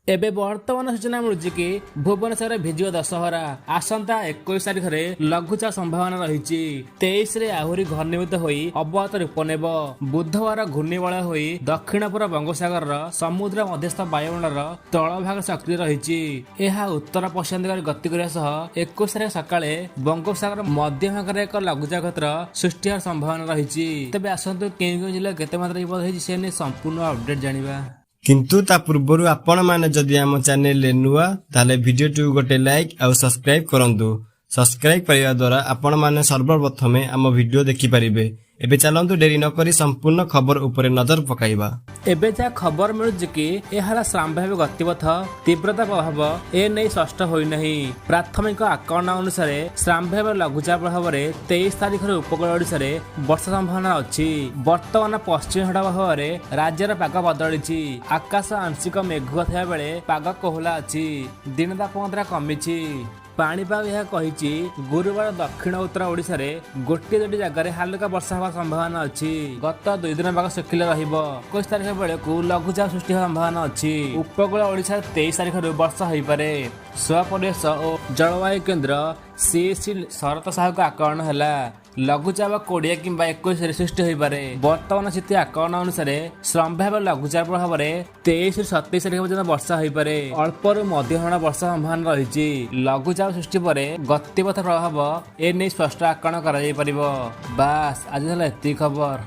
एबे वर्तमान सूचना मिलुଛି कि भुवनेश्वर भिजिव दशहरा आसंता 21 तारिख में लघुचाप संभावना रही 23 रे आहुरी घनीभूत होई अवत रूप नेब। बुधवार घूर्णिबलय होई दक्षिण पूर्व बंगोपसागर समुद्र मध्यस्थ वायुमंडल तलभाग सक्रिय रही। यह उत्तर पश्चिम दिगरे गति करने सह 21 तारिख सकाळे बंगोपसागर मध्य भाग एक लघुचाप क्षेत्र सृष्टि होवार संभावना रही। तेबे आसंतु केउ जिला केते मात्रा विपद होई से ने संपूर्ण अपडेट जानिबा। किंतु ता पूर्व आपण माने जदि आम चैनल ले नुआ ताले वीडियो टू गोटे लाइक आउ सब्सक्राइब करंतु। सब्सक्राइब करिया द्वारा आपण माने सर्वप्रथमे आम वीडियो देखि परिबे। एबे चलंतु डेरी न करी संपूर्ण खबर ऊपर नजर पकाइबा। एबे जा खबर मिलुଛି कि एहारा संभाव्य गतिपथ तीव्रता प्रभाव ए नै स्पष्ट होई नहीं। प्राथमिक आकलन अनुसार संभाव्य लघुचाप प्रभाव 23 तारिख रे उपकूल ओडिसा रे वर्षा संभावना अछि। वर्तमान पश्चिम घाट प्रभाव रे राज्यर पाग बदलिछि। आकाश आंशिक मेघुआ थिया बेले पाग कोहला अछि। दिन तापमात्रा कमिछि। पाणीपाग यह कहिछि गुरुवार दक्षिण उत्तर ओडिसा रे गोटे दुटी जगह हालका वर्षा होवा संभावना अछि। गत 2 दिन पाग सुखिला रहिबो। 21 तारिख बेलकु लघुचाप सृष्टि होवा संभावना अछि। उपकूल ओडिसा 23 तारिख रे वर्षा होई पारे। स्वपरिवेश और जलवायु केंद्र सीएससी शरत साहू आकलन हैला लघुचाप 20 किंबा 21 रे सृष्टि होई पारे। वर्तमान स्थिति आकलन अनुसार संभाव्य लघुचाप प्रभाव 23 ରୁ 27 तारिख पर्यंत वर्षा होई पारे। अल्परू मध्यम वर्षा संभावना रही। लघुचाप सृष्टि पर गतिपथ प्रभाव ए नै स्पष्ट आकलन करा जाई परिबो। बास आज एती खबर।